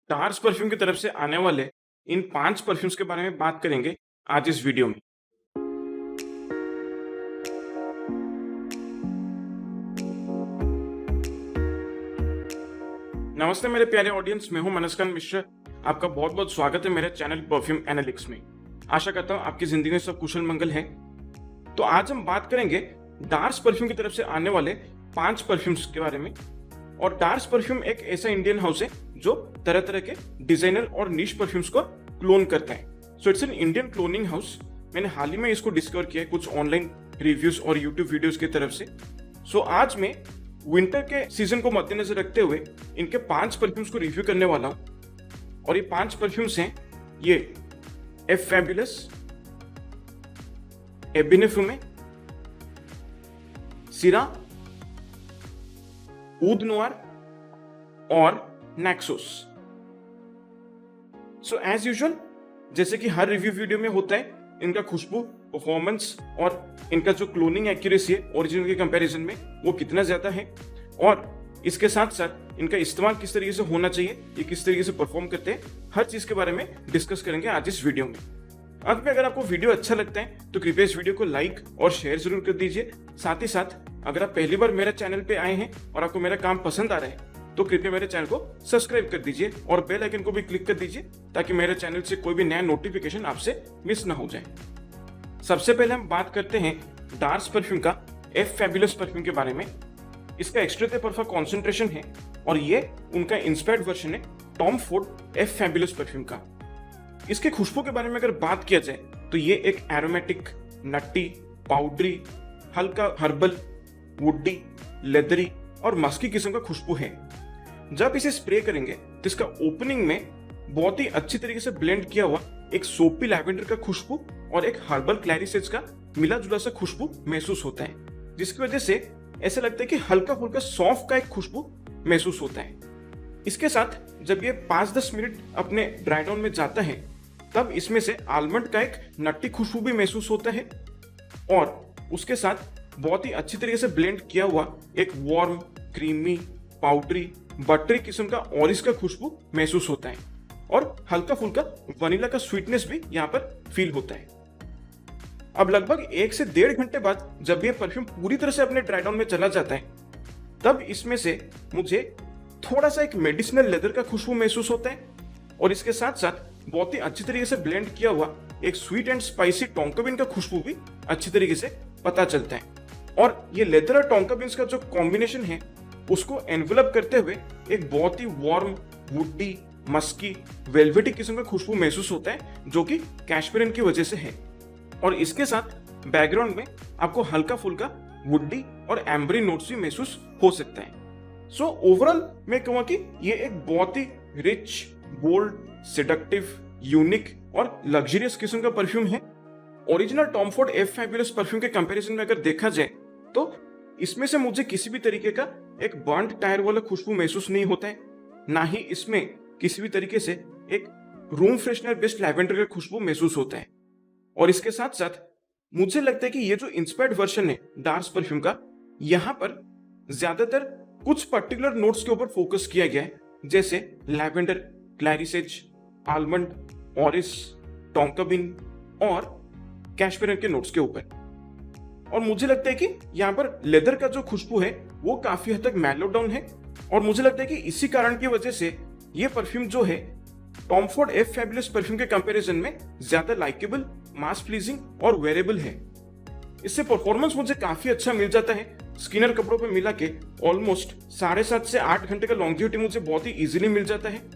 डार्स perfume की तरफ से आने वाले इन 5 परफ्यूम्स के बारे में बात करेंगे आज इस वीडियो में। नमस्ते मेरे प्यारे ऑडियंस, मैं हूं मनस्कांत मिश्रा। आपका बहुत बहुत स्वागत है मेरे चैनल परफ्यूम एनालिटिक्स में। आशा करता हूं आपकी जिंदगी में सब कुशल मंगल है। तो आज हम बात करेंगे डार्स परफ्यूम की तरफ से आने वाले 5 परफ्यूम्स के बारे में। और डार्स परफ्यूम एक ऐसा इंडियन हाउस है जो तरह तरह के डिजाइनर और निश परफ्यूम्स को क्लोन करता है। So it's an Indian cloning house. मैंने हाल ही में इसको डिस्कवर किया है कुछ ऑनलाइन रिव्यूज और यूट्यूब वीडियोस की तरफ से। सो आज मैं विंटर के सीजन को मद्देनजर रखते हुए इनके 5 परफ्यूम्स को रिव्यू करने वाला हूं। और ये 5 परफ्यूम्स हैं, ये एफ फैबुलस, एबिने फ्यूमे, सिरा, ऊद नोआर और नैक्सोस। सो एज यूजुअल, जैसे कि हर रिव्यू वीडियो में होता है, इनका खुशबू, परफॉर्मेंस और इनका जो क्लोनिंग एक्यूरेसी है ओरिजिनल के कंपैरिजन में वो कितना ज्यादा है, और इसके साथ साथ इनका इस्तेमाल किस तरीके से होना चाहिए, ये किस तरीके से परफॉर्म करते हैं, हर चीज के बारे में डिस्कस करेंगे आज इस वीडियो में। अंत में अगर आपको वीडियो अच्छा लगता है तो कृपया इस वीडियो को लाइक और शेयर जरूर कर दीजिए। साथ ही साथ अगर आप पहली बार मेरे चैनल पे आए हैं और आपको मेरा काम पसंद आ रहा है तो कृपया मेरे चैनल को सब्सक्राइब कर दीजिए और बेल आइकन को भी क्लिक कर दीजिए ताकि मेरे चैनल से कोई भी नया नोटिफिकेशन आपसे मिस ना हो जाए। सबसे पहले हम बात करते हैं डार्स परफ्यूम का एफ फैबुलस परफ्यूम के बारे में। इसका एक्सट्रा परफा कॉन्सेंट्रेशन है और ये उनका इंस्पायर्ड वर्जन है Tom Ford F fabulous perfume का। इसके खुशबू के बारे में अगर बात किया जाए तो ये एक एरोमेटिक, नट्टी, पाउडरी, हल्का हर्बल, वुडी, लेदरी और मस्की किस्म का खुशबू है। जब इसे स्प्रे करेंगे तो इसका ओपनिंग में बहुत ही अच्छी तरीके से ब्लेंड किया हुआ एक सोपी लैवेंडर का खुशबू और एक हर्बल क्लैरिसेज का मिला जुला सा खुशबू महसूस होता है, जिसकी वजह से ऐसा लगता है कि हल्का फुल्का सौंफ का एक खुशबू महसूस होता है। इसके साथ जब ये 5-10 मिनट अपने ड्राई डाउन में जाता है तब इसमें से आलमंड का एक नट्टी खुशबू भी महसूस होता है और उसके साथ बहुत ही अच्छी तरीके से ब्लेंड किया हुआ एक वार्म, क्रीमी, पाउडरी, बटरी किस्म का ऑरिस का खुशबू महसूस होता है और हल्का फुल्का वनीला का स्वीटनेस भी यहाँ पर फील होता है। अब लगभग 1 से 1.5 घंटे बाद जब ये परफ्यूम पूरी तरह से अपने ड्राई डाउन में चला जाता है तब इसमें से मुझे थोड़ा सा एक मेडिसिनल लेदर का खुशबू महसूस होता है और इसके साथ साथ बहुत ही अच्छी तरीके से ब्लेंड किया हुआ एक sweet and spicy tonka been का खुशबू भी अच्छी तरीके से पता चलता है। और ये लेदर और टोंका बीन्स का जो कॉम्बिनेशन है उसको एनवेलप करते हुए एक बहुत ही वार्म, वुडी, मस्की, वेलवेटी किस्म का खुशबू महसूस होता है जो कि कैशमेरिन की वजह से है। और इसके साथ बैकग्राउंड में आपको हल्का फुल्का वुडी और एम्बरी नोट्स भी महसूस हो सकता है। सो ओवरऑल मैं कहूँगा कि ये एक बहुत ही रिच, बोल्ड, सेडक्टिव, यूनिक और लग्जरियस किस्म का परफ्यूम है। Original Tom Ford F fabulous perfume के कंपैरिजन में अगर देखा जाए तो इसमें से मुझे किसी भी तरीके का एक बर्न्ड टायर वाला खुशबू महसूस नहीं होता है, ना ही इसमें किसी भी तरीके से एक रूम फ्रेशनर बेस्ड लैवेंडर का खुशबू महसूस होता है। और इसके साथ साथ मुझे लगता है कि ये जो इंस्पायर्ड वर्जन है डार्स परफ्यूम का, यहाँ पर ज्यादातर कुछ पर्टिकुलर नोट्स के ऊपर फोकस किया गया है, जैसे lavender, क्लैरिसेज, almond, orris, tonka been और कैशमेरिन के नोट्स के ऊपर। और मुझे लगता है कि यहाँ पर लेदर का जो खुशबू है वो काफी हद तक मैलो डाउन है और मुझे लगता है कि इसी कारण की वजह से ये परफ्यूम जो है Tom Ford F fabulous perfume के कंपैरिजन में ज्यादा लाइकेबल, मास प्लीजिंग और वेरेबल है। इससे परफॉर्मेंस मुझे काफी अच्छा मिल जाता है। स्किनर कपड़ों पे मिला के ऑलमोस्ट 7.5 से 8 घंटे का लॉन्गिविटी मुझे बहुत ही इजीली मिल जाता है।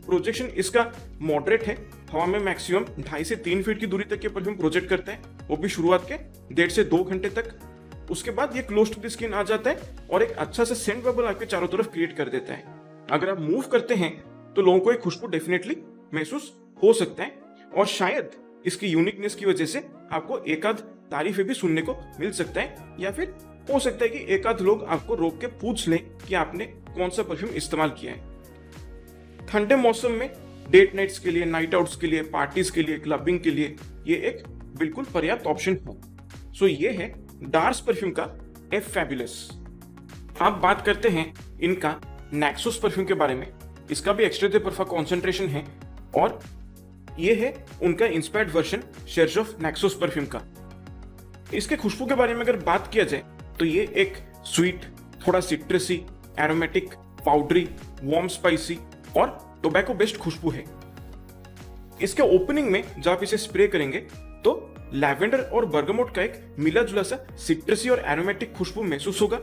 प्रोजेक्शन इसका मॉडरेट है, हवा में मैक्सिमम 2.5 से 3 फीट की दूरी तक ये परफ्यूम प्रोजेक्ट करता है, वो भी शुरुआत के 1.5 से 2 घंटे तक। उसके बाद ये क्लोज टू द स्किन आ जाता है और एक अच्छा सा सेंट बबल आपके चारों तरफ क्रिएट कर देता है। अगर आप मूव करते हैं तो लोगों को एक खुशबू डेफिनेटली महसूस हो सकता है और शायद इसकी यूनिकनेस की वजह से आपको एक आध तारीफें भी सुनने को मिल सकता है, या फिर हो सकता है कि एक आध लोग आपको रोक के पूछ लें कि आपने कौन सा परफ्यूम इस्तेमाल किया है। ठंडे मौसम में डेट नाइट्स के लिए, नाइट आउट्स के लिए, पार्टीज के लिए, क्लबिंग के लिए ये एक बिल्कुल पर्याप्त ऑप्शन है। सो ये है डार्स परफ्यूम का एफ फैबुलस। अब बात करते हैं इनका नैक्सोस परफ्यूम के बारे में। इसका भी एक्स्ट्रा दे परफा कॉन्सेंट्रेशन है और ये है उनका inspired version Xerjoff Naxos perfume का। इसके खुशबू के बारे में अगर बात किया जाए तो ये एक स्वीट, थोड़ा सिट्रसी, एरोमेटिक, पाउडरी, वार्म स्पाइसी और टोबैको बेस्ड खुशबू है। इसके ओपनिंग में जब आप इसे स्प्रे करेंगे तो लैवेंडर और बर्गामोट का एक मिला जुला सा सिट्रसी और एरोमेटिक खुशबू महसूस होगा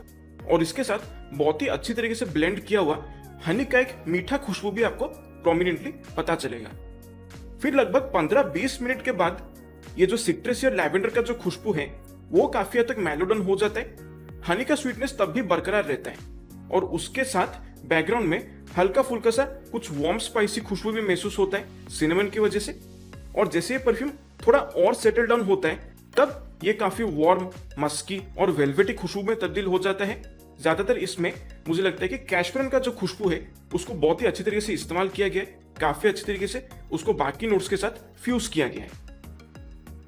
और इसके साथ बहुत ही अच्छी तरीके से ब्लेंड किया हुआ हनी का एक मीठा खुशबू भी आपको प्रोमिनेंटली पता चलेगा। फिर लगभग 15-20 मिनट के बाद ये जो सिट्रसी और लैवेंडर का जो खुशबू है वो काफी हद तक मेलोडन हो जाता है। हनी का स्वीटनेस तब भी बरकरार रहता है और उसके साथ बैकग्राउंड में हल्का फुल्का सा कुछ वार्म स्पाइसी खुशबू भी महसूस होता है सिनेमन की वजह से। और जैसे ये परफ्यूम थोड़ा और सेटल डाउन होता है तब ये काफी वार्म, मस्की और वेलवेटी खुशबू में तब्दील हो जाता है। ज्यादातर इसमें मुझे लगता है कि कैशफरन का जो खुशबू है उसको बहुत ही अच्छी तरीके से इस्तेमाल किया गया है, काफी अच्छी तरीके से उसको बाकी नोट्स के साथ फ्यूज किया गया है।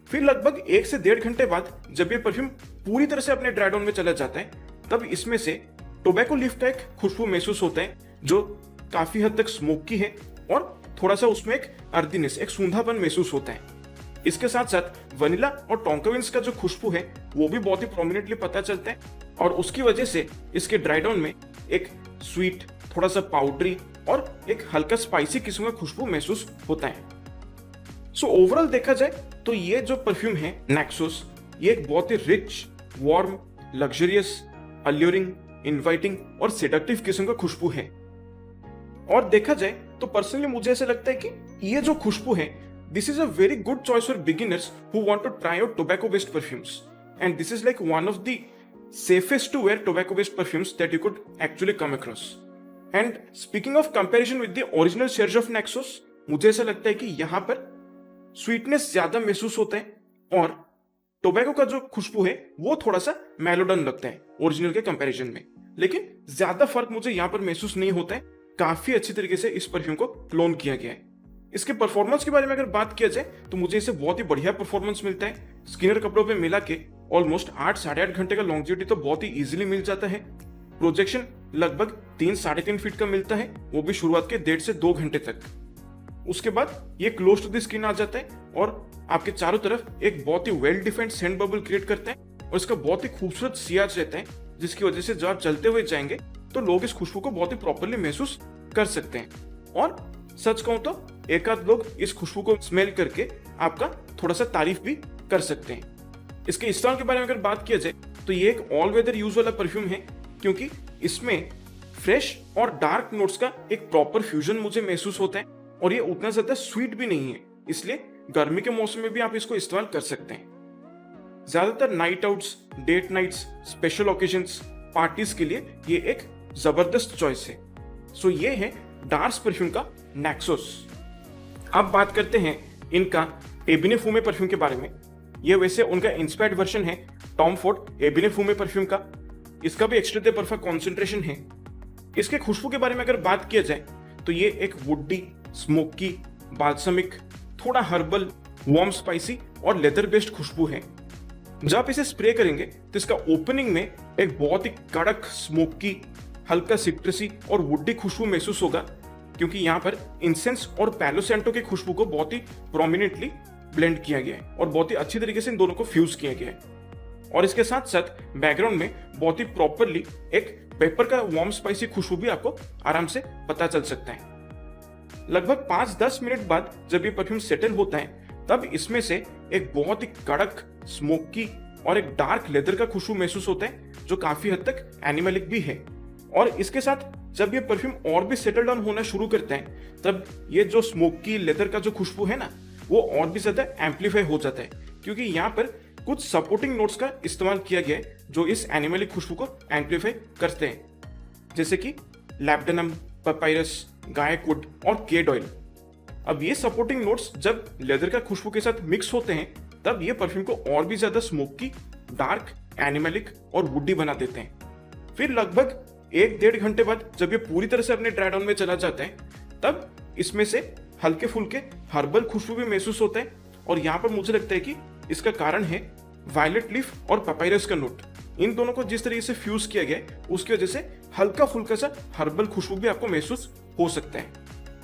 फिर लगभग 1 से 1.5 घंटे बाद जब ये परफ्यूम पूरी तरह से अपने ड्राई डाउन में चला जाता है तब इसमें से टोबैको लीफ का एक खुशबू महसूस होता है जो काफी हद तक स्मोकी है और थोड़ा सा उसमें एक अर्दीनेस, एक सूंधापन महसूस होता है। इसके साथ साथ वनीला और टोंकाविंस का जो खुशबू है वो भी बहुत ही प्रोमिनेंटली पता चलता है और उसकी वजह से इसके ड्राई डाउन में एक स्वीट, थोड़ा सा पाउडरी और एक हल्का स्पाइसी किस्म का खुशबू महसूस होता है। सो ओवरऑल देखा जाए तो ये जो परफ्यूम है नेक्सोस, ये एक बहुत ही रिच, वार्म, लग्जरियस, अल्यूरिंग, इनवाइटिंग और सेडक्टिव किस्म का खुशबू है। और देखा जाए तो पर्सनली मुझे ऐसा लगता है कि ये जो खुशबू है this is a very good choice for beginners who want to try out tobacco based perfumes and this is like one of the safest to wear tobacco based perfumes that you could actually come across. And speaking of comparison with the original Serge of Naxos, मुझे ऐसा लगता है कि यहाँ पर sweetness ज्यादा महसूस होता है और टोबैको का जो खुशबू है वो थोड़ा सा मेलोडन लगता है ओरिजिनल के कंपैरिजन में, लेकिन ज्यादा फर्क मुझे यहाँ पर महसूस नहीं होता है। काफी अच्छी तरीके से इस परफ्यूम को क्लोन किया गया है। इसके परफॉर्मेंस के बारे में अगर बात किया जाए तो मुझे इसे बहुत ही बढ़िया परफॉर्मेंस मिलता है। स्किनर कपड़ों पे मिला के ऑलमोस्ट 8-8.5 घंटे का लॉन्जिविटी तो बहुत ही इजीली मिल जाता है। प्रोजेक्शन लगभग 3-3.5 फीट का मिलता है, वो भी शुरुआत के 1.5 से 2 घंटे तक। उसके बाद ये क्लोज टू द स्किन आ जाता है और आपके चारों तरफ एक बहुत ही well defined scent bubble create करता है और इसका बहुत ही खूबसूरत सियाज रहता है जिसकी वजह से जब आप चलते हुए जाएंगे तो लोग इस खुशबू को बहुत ही प्रॉपरली महसूस कर सकते हैं। और सच कहूं तो एक आध लोग इस खुशबू को स्मेल करके आपका थोड़ा सा तारीफ भी कर सकते हैं। इसके इस्तेमाल के बारे में अगर बात किया जाए तो ये एक ऑल वेदर यूज वाला परफ्यूम है क्योंकि इसमें फ्रेश और डार्क नोट्स का एक प्रॉपर फ्यूजन मुझे महसूस होता है और ये उतना ज्यादा स्वीट भी नहीं है, इसलिए गर्मी के मौसम में भी आप इसको इस्तेमाल कर सकते हैं। ज्यादातर night outs, date nights, special occasions, parties के लिए ये एक जबरदस्त चॉइस है। सो ये है डार्स परफ्यूम का नेक्सोस। अब बात करते हैं इनका एबिने फूमे परफ्यूम के बारे में। ये वैसे उनका इंस्पायर्ड वर्जन है टॉम फोर्ड एबिने फूमे परफ्यूम का। इसका भी एक्स्ट्रा दे परफा कॉन्सेंट्रेशन है। इसके खुशबू के बारे में अगर बात किया जाए तो ये एक वुडी, स्मोकी, बाल्समिक, थोड़ा हर्बल, वार्म स्पाइसी और लेदर बेस्ड खुशबू है। जब आप इसे स्प्रे करेंगे तो इसका ओपनिंग में एक बहुत ही कड़क, स्मोकी, हल्का सिट्रसी और वुडी खुशबू महसूस होगा क्योंकि यहाँ पर इंसेंस और पैलो सैंटो की खुशबू को बहुत ही प्रोमिनेंटली ब्लेंड किया गया है और बहुत ही अच्छी तरीके से इन दोनों को फ्यूज किया गया है। और इसके साथ साथ बैकग्राउंड में बहुत ही प्रॉपरली एक पेपर का वार्म स्पाइसी खुशबू भी आपको आराम से पता चल सकता है। लगभग 5-10 मिनट बाद जब ये परफ्यूम सेटल होता है तब इसमें से एक बहुत ही कड़क, स्मोकी और एक डार्क लेदर का खुशबू महसूस होता है जो काफी हद तक एनिमलिक भी है। और इसके साथ जब ये परफ्यूम और भी सेटल डाउन होना शुरू करते हैं तब ये जो स्मोकी लेदर का जो खुशबू है ना वो और भी ज्यादा एम्पलीफाई हो जाता है क्योंकि यहाँ पर कुछ सपोर्टिंग नोट्स का इस्तेमाल किया गया है जो इस एनिमलिक खुशबू को एम्पलीफाई करते हैं, जैसे कि लैब्डेनम, पपायरस, गायकवुड और केड ऑयल। अब ये सपोर्टिंग नोट्स जब लेदर का खुशबू के साथ मिक्स होते हैं तब ये परफ्यूम को और भी ज्यादा स्मोकी, डार्क, एनिमलिक और वुडी बना देते हैं। फिर लगभग 1-1.5 घंटे बाद जब ये पूरी तरह से अपने ड्राई डाउन में चला जाता है तब इसमें से हल्के फुल्के हर्बल खुशबू भी महसूस होता है और यहाँ पर मुझे लगता है कि इसका कारण है वायलेट लीफ और पपायरस का नोट। इन दोनों को जिस तरीके से फ्यूज किया गया है उसकी वजह से हल्का फुल्का सा हर्बल खुशबू भी आपको महसूस हो सकता है।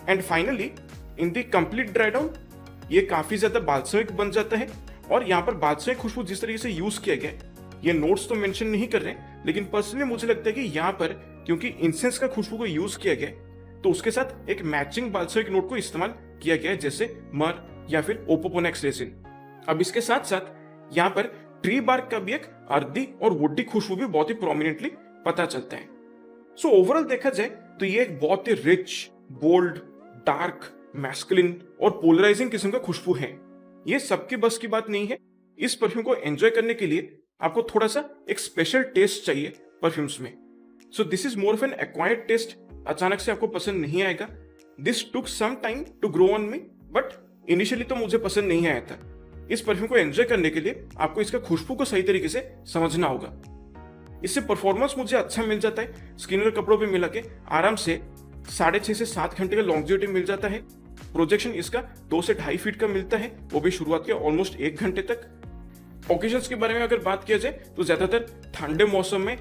And finally in the complete dry down ये काफी ज्यादा बाल्समिक बन जाता है। और यहाँ पर बाल्समिक खुशबू जिस तरीके से यूज किया गया है, ये नोट्स तो मेंशन नहीं कर रहे, लेकिन पर्सनली मुझे लगता है कि यहाँ पर क्योंकि इंसेंस का खुशबू को यूज किया गया है, तो उसके साथ एक मैचिंग बाल्समिक नोट को इस्तेमाल किया गया है, जैसे मर या फिर ओपोपोनेक्स रेजिन। अब इसके साथ साथ यहाँ पर ट्री बार्क का भी एक अर्दी और वुडी खुशबू भी बहुत ही प्रोमिनेंटली पता चलता है। सो ओवरऑल देखा जाए तो ये एक बहुत ही रिच, बोल्ड, डार्क, मैस्कुलिन और पोलराइजिंग किस्म का खुशबू है। ये सबके बस की बात नहीं है। इस परफ्यूम को एंजॉय करने के लिए आपको थोड़ा सा एक स्पेशल टेस्ट चाहिए परफ्यूम्स में। So this is more of an acquired taste, अचानक से आपको पसंद नहीं आएगा। This took some time to grow on me, but initially तो मुझे पसंद नहीं आया था। इस परफ्यूम को एंजॉय करने के लिए आपको इसका खुशबू को सही तरीके से समझना होगा। इससे परफॉर्मेंस मुझे अच्छा मिल जाता है। स्किनर कपड़ों पे मिला के आराम से 6.5 से 7 घंटे का लॉन्जिविटी मिल जाता है। प्रोजेक्शन इसका 2 से 2.5 फीट का मिलता है, वो भी शुरुआत के ऑलमोस्ट 1 घंटे तक। ओकेजन्स के बारे में अगर बात किया जाए तो ज्यादातर ठंडे मौसम में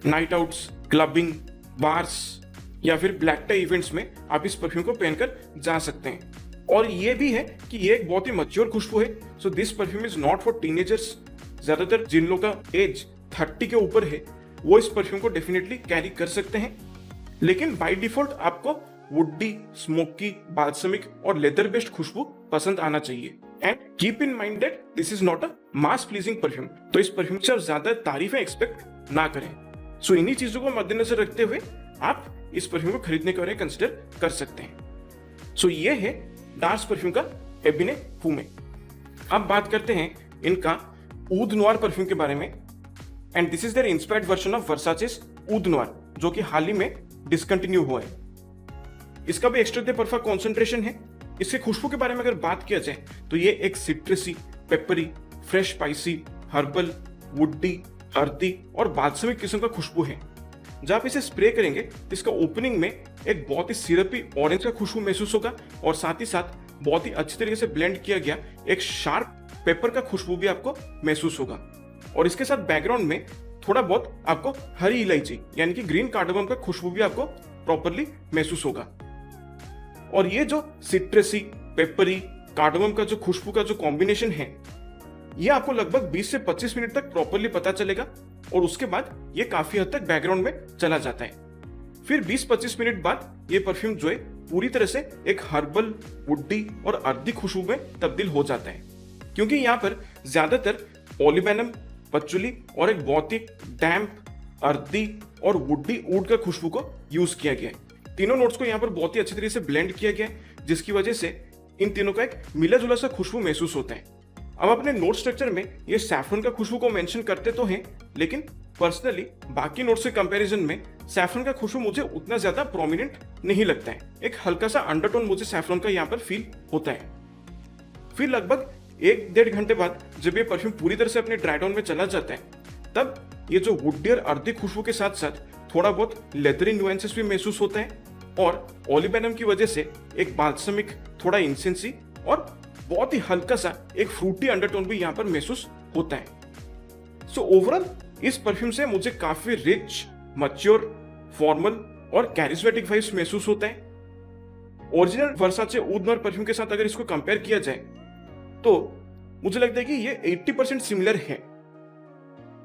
नाइट आउट्स, क्लबिंग, बार्स या फिर ब्लैक टाई इवेंट्स में आप इस परफ्यूम को पहनकर जा सकते हैं। और ये भी है कि ये एक बहुत ही मैच्योर खुशबू है। So this perfume is not for teenagers. ज्यादातर जिन लोगों का एज 30 के ऊपर है वो इस परफ्यूम को डेफिनेटली कैरी कर सकते हैं। लेकिन बाय डिफॉल्ट आपको वुडी, स्मोकी, बाल्समिक और लेदर बेस्ड खुशबू पसंद आना चाहिए। And keep in mind that this is not a mass pleasing perfume, तो इस परफ्यूम से आप ज्यादा तारीफें एक्सपेक्ट ना करें। सो इन्हीं चीजों को मद्देनजर रखते हुए आप इस परफ्यूम को खरीदने के बारे में कंसिडर कर सकते हैं। सो ये है डार्स परफ्यूम का एबिने फूमे। अब बात करते हैं इनका ऊद नोयर परफ्यूम के बारे में। And this is their inspired version of Versace's oud noir, जो कि हाल ही में डिसकंटिन्यू हुआ है। इसका भी एक्स्ट्रा दे परफा कॉन्सेंट्रेशन है। इसके खुशबू के बारे में अगर बात किया जाए तो ये एक सिट्रसी, peppery, fresh spicy, herbal, woody, earthy और बाल्समिक किस्म का खुशबू है। जब आप इसे स्प्रे करेंगे तो इसका ओपनिंग में एक बहुत ही सिरपी ऑरेंज का खुशबू महसूस होगा और साथ ही साथ बहुत ही अच्छी तरीके से ब्लेंड किया गया एक शार्प पेपर का खुशबू भी आपको महसूस होगा। और इसके साथ बैकग्राउंड में थोड़ा बहुत आपको हरी इलायची यानी कि ग्रीन कार्डामम का खुशबू भी आपको प्रॉपरली महसूस होगा। और ये जो सिट्रसी, पेपरी, कार्डामम का जो खुशबू का जो कॉम्बिनेशन है, ये आपको लगभग 20 से 25 मिनट तक प्रॉपरली पता चलेगा और उसके बाद ये काफी हद तक बैकग्राउंड में चला जाता है। फिर 20-25 मिनट बाद ये परफ्यूम जो है पूरी तरह से एक हर्बल, वुडी और अर्दी खुशबू में तब्दील हो जाता है, क्योंकि यहाँ पर ज्यादातर ओलिबेनम, पचुली और एक बहुत ही डैम्प, अर्दी और वुडी ऊड का खुशबू को यूज किया गया है। तीनों नोट्स को यहाँ पर बहुत ही अच्छी तरीके से ब्लेंड किया गया है, जिसकी वजह से इन तीनों का एक मिला जुला सा खुशबू महसूस होता है। अब अपने नोट स्ट्रक्चर में ये सैफरन का खुशबू को मेंशन करते तो हैं, लेकिन पर्सनली बाकी नोट्स के कंपैरिजन में सैफरन का खुशबू मुझे उतना ज्यादा प्रोमिनेंट नहीं लगता है। एक हल्का सा अंडरटोन मुझे सैफरन का यहाँ पर फील होता है। फिर लगभग 1-1.5 घंटे बाद जब ये परफ्यूम पूरी तरह से अपने ड्राई डाउन में चला जाता है, तब ये जो वुडी और अर्दी खुशबू के साथ साथ थोड़ा बहुत लेदरी न्यूएंसेस भी महसूस होता है और ओलिबेनम की वजह से एक बाल्समिक, थोड़ा इंसेंसी और बहुत ही हल्का सा एक फ्रूटी अंडरटोन भी यहाँ पर महसूस होता है। सो ओवरऑल इस परफ्यूम से मुझे काफी रिच, मैच्योर, फॉर्मल और कैरिस्मेटिक वाइब्स महसूस होता है। ओरिजिनल वर्साचे ऊद नोयर परफ्यूम के साथ अगर इसको कंपेयर किया जाए तो मुझे लगता है कि ये 80% सिमिलर है।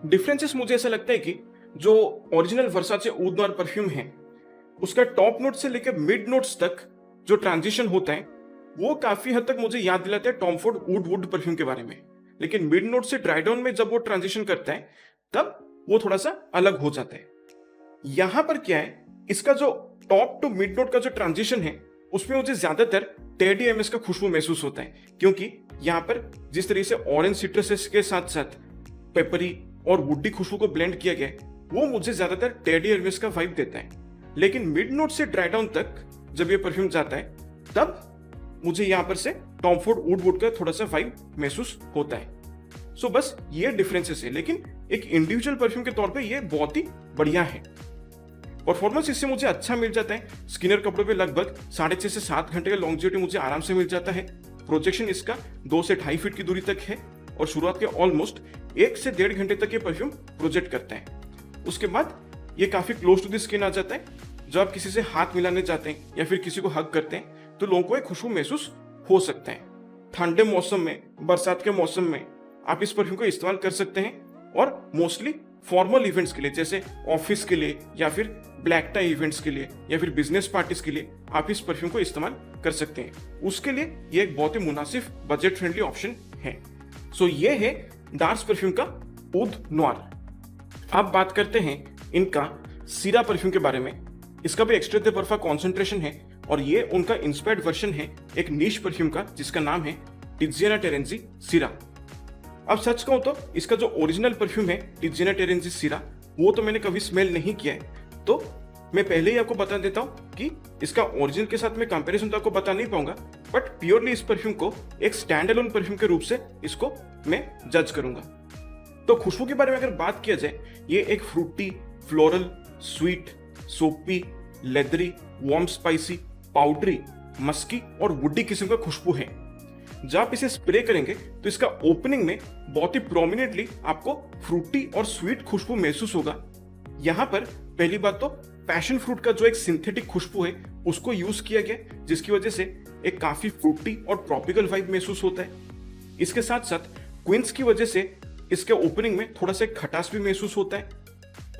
डिफरेंसेस मुझे ऐसा लगता है कि जो ओरिजिनल वर्साचे ऊद नोयर परफ्यूम है उसका टॉप नोट से लेकर मिड नोट्स तक जो ट्रांजिशन होता है वो काफी हद तक मुझे याद दिलाता है टॉम फोर्ड ऊड वुड परफ्यूम के बारे में। लेकिन मिड नोट से ड्राई डाउन में जब वो ट्रांजिशन करता है तब वो थोड़ा सा अलग हो जाता है। यहां पर क्या है, इसका जो टॉप टू मिड नोट का जो ट्रांजिशन है उसमें मुझे ज्यादातर टेडी एमएस का खुशबू महसूस होता है, क्योंकि यहाँ पर जिस तरीके से ऑरेंज सिट्रसेस के साथ साथ पेपरी और वुडी खुशबू को ब्लेंड किया गया है वो मुझे ज्यादातर टेडी एमएस का वाइब देता है। लेकिन मिड नोट से ड्राई डाउन तक जब ये परफ्यूम जाता है तब मुझे यहाँ पर से टॉम फोर्ड ऊड वुड का थोड़ा सा वाइब महसूस होता है। सो बस ये डिफरेंसेस है, लेकिन एक इंडिविजुअल परफ्यूम के तौर पे ये बहुत ही बढ़िया है। परफॉर्मेंस इससे मुझे अच्छा मिल जाता है। स्किनर कपड़ों पे लगभग 6.5 से 7 घंटे का लॉन्जिविटी मुझे आराम से मिल जाता है। प्रोजेक्शन इसका 2 से 2.5 फीट की दूरी तक है और शुरुआत के ऑलमोस्ट 1 से 1.5 घंटे तक ये परफ्यूम प्रोजेक्ट करता है। उसके बाद ये काफी क्लोज टू द स्किन आ जाता है, जब आप किसी से हाथ मिलाने जाते हैं या फिर किसी को हग करते हैं तो लोगों को एक खुशबू महसूस हो सकता है। ठंडे मौसम में, बरसात के मौसम में आप इस परफ्यूम को इस्तेमाल कर सकते हैं और मोस्टली फॉर्मल इवेंट्स के लिए, जैसे ऑफिस के लिए या फिर ब्लैक टाई इवेंट्स के लिए या फिर बिजनेस पार्टीज के लिए आप इस परफ्यूम को इस्तेमाल कर सकते हैं। उसके लिए ये एक बहुत ही मुनासिब बजट फ्रेंडली ऑप्शन है। सो ये है डार्स परफ्यूम का ऊद नोयर। अब बात करते हैं इनका सीरा परफ्यूम के बारे में। इसका भी एक्स्ट्रा दे बर्फा कॉन्सेंट्रेशन है और ये उनका इंस्पायर्ड वर्जन है एक नीश परफ्यूम का जिसका नाम है टिज़ियाना टेरेंजी सीरा। अब सच कहूं तो इसका जो ओरिजिनल परफ्यूम है टिज़ियाना टेरेंजी सीरा, वो तो मैंने कभी स्मेल नहीं किया है, तो मैं पहले ही आपको बता देता हूं कि इसका ओरिजिनल के साथ मैं कंपैरिजन तो आपको बता नहीं पाऊंगा, बट प्योरली इस परफ्यूम को एक स्टैंड अलोन परफ्यूम के रूप से इसको मैं जज करूंगा। तो खुशबू के बारे में अगर बात किया जाए, ये एक fruity, floral, sweet, soapy, leathery, warm spicy, powdery, musky और वुडी किस्म का खुशबू है। जब आप इसे स्प्रे करेंगे तो इसका ओपनिंग में बहुत ही प्रोमिनेंटली आपको फ्रूटी और स्वीट खुशबू महसूस होगा। यहाँ पर पहली बात तो पैशन फ्रूट का जो एक सिंथेटिक खुशबू है उसको यूज किया गया, जिसकी वजह से एक काफी फ्रूटी और ट्रॉपिकल वाइब महसूस होता है। इसके साथ साथ क्विंस की वजह से इसके ओपनिंग में थोड़ा सा खटास भी महसूस होता है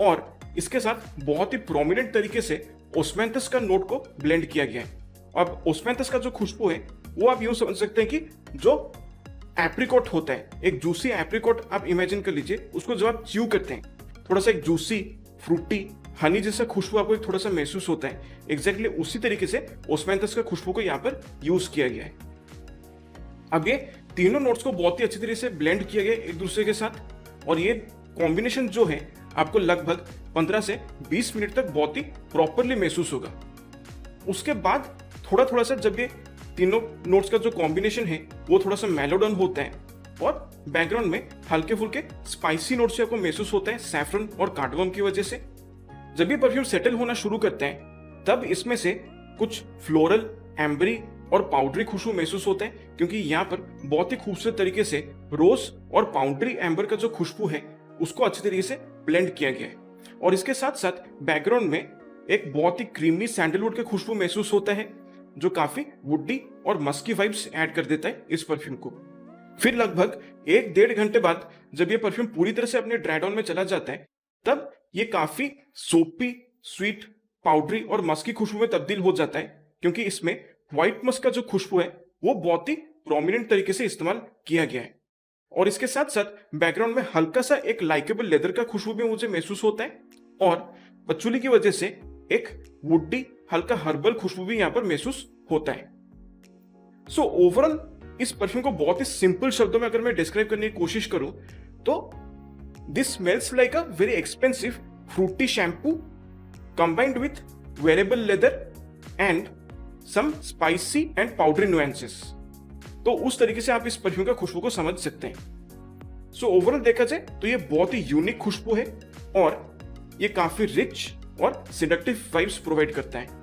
और इसके साथ बहुत ही प्रोमिनेंट तरीके से ओस्मेंथस का नोट को ब्लेंड किया गया है। अब ओस्मेंथस का जो खुशबू है वो आप यूं समझ सकते हैं कि जो एप्रिकॉट होता है, एक जूसी एप्रिकॉट आप इमेजिन कर लीजिए, उसको जब आप च्यू करते हैं थोड़ा सा एक जूसी फ्रूटी हनी जैसा खुशबू आपको थोड़ा सा महसूस होता है। एग्जैक्टली उसी तरीके से ओस्मेंथस का खुशबू को यहाँ पर यूज किया गया है। अब ये तीनों नोट्स को बहुत ही अच्छी तरीके से ब्लेंड किया गया एक दूसरे के साथ और ये कॉम्बिनेशन जो है आपको लगभग 15 से 20 मिनट तक बहुत ही प्रॉपरली महसूस होगा। उसके बाद थोड़ा थोड़ा सा जब ये तीनों नोट्स का जो कॉम्बिनेशन है वो थोड़ा सा मेलोडन होता है और बैकग्राउंड में हल्के फुल्के स्पाइसी नोट्स आपको महसूस होता है सैफरन और कार्डमम की वजह से। जब ये परफ्यूम सेटल होना शुरू करते हैं तब इसमें से कुछ फ्लोरल, एम्बरी और पाउडरी खुशबू महसूस होता है, क्योंकि यहाँ पर बहुत ही खूबसूरत तरीके से रोज और पाउडरी एम्बर का जो खुशबू है उसको अच्छी तरीके से ब्लेंड किया गया है। और इसके साथ साथ बैकग्राउंड में एक बहुत ही क्रीमी सैंडलवुड का खुशबू महसूस होता है जो काफी वुडी और मस्की वाइब्स ऐड कर देता है इस परफ्यूम को। फिर लगभग 1-1.5 घंटे बाद जब ये परफ्यूम पूरी तरह से अपने ड्राई डाउन में चला जाता है तब ये काफी सोपी, स्वीट, पाउडरी और मस्की खुशबू में तब्दील हो जाता है, क्योंकि इसमें व्हाइट मस्क का जो खुशबू है वो बहुत ही प्रोमिनेंट तरीके से इस्तेमाल किया गया है। और इसके साथ साथ बैकग्राउंड में हल्का सा एक लाइकेबल लेदर का खुशबू भी मुझे महसूस होता है और पचूली की वजह से एक वुडी हल्का हर्बल खुशबू भी यहाँ पर महसूस होता है। सो ओवरऑल इस परफ्यूम को बहुत ही सिंपल शब्दों में अगर मैं डिस्क्राइब करने की कोशिश करूं तो this smells like a very expensive fruity shampoo combined with wearable leather and some spicy and powdery nuances. तो उस तरीके से आप इस परफ्यूम का खुशबू को समझ सकते हैं। सो ओवरऑल देखा जाए तो ये बहुत ही यूनिक खुशबू है और ये काफी रिच और सिडक्टिव वाइब्स प्रोवाइड करता है।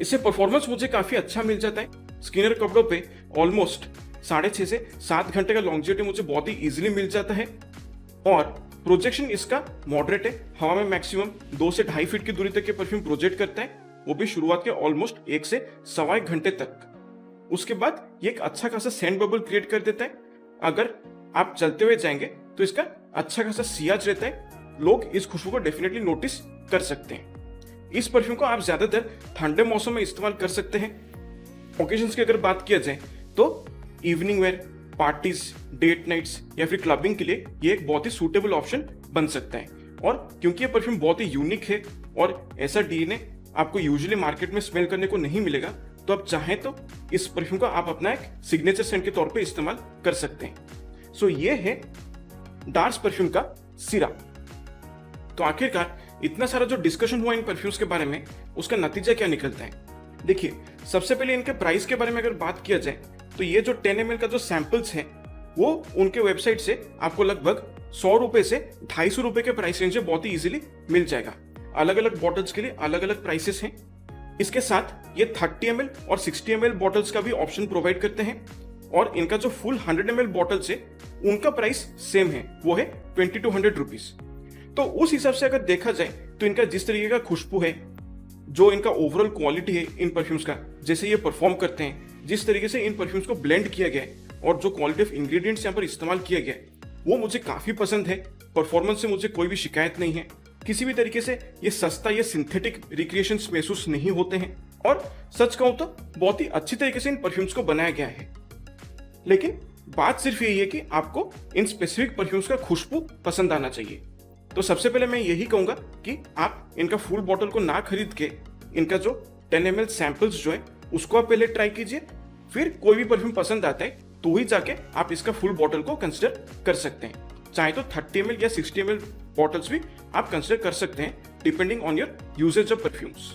इससे परफॉर्मेंस मुझे काफी अच्छा मिल जाता है। स्किनर कपड़ों पे ऑलमोस्ट 6.5 से 7 घंटे का लॉन्जिविटी मुझे बहुत ही इजीली मिल जाता है और प्रोजेक्शन इसका मॉडरेट है। हवा में मैक्सिमम 2 से 2.5 फीट की दूरी तक के परफ्यूम प्रोजेक्ट करता है, वो भी शुरुआत के ऑलमोस्ट 1 से 1.25 घंटे तक। उसके बाद ये एक अच्छा खासा सेंट बबल क्रिएट कर देता है। अगर आप चलते हुए जाएंगे तो इसका अच्छा खासा सियाज रहता है, लोग इस खुशबू को डेफिनेटली नोटिस कर सकते हैं। इस परफ्यूम को आप ज्यादातर ठंडे मौसम में इस्तेमाल कर सकते हैं। ओकेजन्स की अगर बात किया जाए तो evening wear, parties, date nights या फिर क्लबिंग के लिए ये एक बहुत ही सूटेबल ऑप्शन बन सकता है। और क्योंकि ये परफ्यूम बहुत ही यूनिक है और ऐसा डीएनए आपको यूजुअली मार्केट में स्मेल करने को नहीं मिलेगा, तो आप चाहें तो इस परफ्यूम को आप अपना एक सिग्नेचर सेंट के तौर पे इस्तेमाल कर सकते हैं। सो ये है डार्स परफ्यूम का सीरा। तो आखिरकार इतना सारा जो डिस्कशन हुआ इन परफ्यूम्स के बारे में, उसका नतीजा क्या निकलता है? देखिए, सबसे पहले इनके प्राइस के बारे में अगर बात किया जाए तो ये जो 10 ml का जो सैंपल्स है वो उनके वेबसाइट से आपको लगभग 100 रुपए से 250 रुपए के प्राइस रेंज में बहुत ही इजीली मिल जाएगा। अलग अलग बॉटल्स के लिए अलग अलग प्राइसेस हैं। इसके साथ ये 30 ml और 60 ml बॉटल्स का भी ऑप्शन प्रोवाइड करते हैं और इनका जो फुल 100 ml बॉटल्स है उनका प्राइस सेम है, वो है 2200 रुपीज। तो उस हिसाब से अगर देखा जाए तो इनका जिस तरीके का खुशबू है जो इनका ओवरऑल क्वालिटी है इन परफ्यूम्स का, जैसे ये परफॉर्म करते हैं, जिस तरीके से इन परफ्यूम्स को ब्लेंड किया गया है और जो क्वालिटी ऑफ इंग्रेडिएंट्स यहाँ पर इस्तेमाल किया गया है, वो मुझे काफी पसंद है। परफॉर्मेंस से मुझे कोई भी शिकायत नहीं है। किसी भी तरीके से ये सस्ता या सिंथेटिक रिक्रिएशंस महसूस नहीं होते हैं और सच कहूं तो बहुत ही अच्छी तरीके से इन परफ्यूम्स को बनाया गया है। लेकिन बात सिर्फ यही है कि आपको इन स्पेसिफिक परफ्यूम्स का खुशबू पसंद आना चाहिए। तो सबसे पहले मैं यही कहूंगा कि आप इनका फुल बॉटल को ना खरीद के इनका जो 10 ml सैंपल्स जो है उसको आप पहले ट्राई कीजिए। फिर कोई भी परफ्यूम पसंद आता है तो ही जाके आप इसका फुल बॉटल को कंसिडर कर सकते हैं। चाहे तो 30 ml या 60 ml बॉटल्स भी आप कंसिडर कर सकते हैं, depending on your usage of perfumes.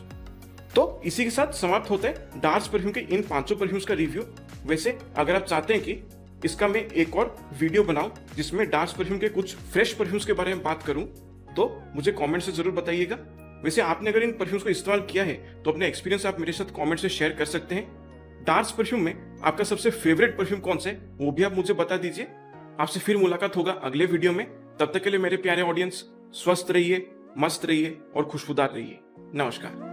तो इसी के साथ समाप्त होता है डार्स परफ्यूम के इन 500 परफ्यूम्स का रिव्यू। वैसे अगर आप चाहते हैं कि इसका मैं एक और वीडियो बनाऊं जिसमें डार्स परफ्यूम के कुछ फ्रेश परफ्यूम्स के बारे में बात करूं, तो मुझे कमेंट से जरूर बताइएगा। वैसे आपने अगर इन परफ्यूम्स को इस्तेमाल किया है तो अपने एक्सपीरियंस आप मेरे साथ कमेंट से शेयर कर सकते हैं। डार्स परफ्यूम में आपका सबसे फेवरेट परफ्यूम कौन सा है वो भी आप मुझे बता दीजिए। आपसे फिर मुलाकात होगा अगले वीडियो में। तब तक के लिए मेरे प्यारे ऑडियंस, स्वस्थ रहिए, मस्त रहिए और खुशबूदार रहिए। नमस्कार।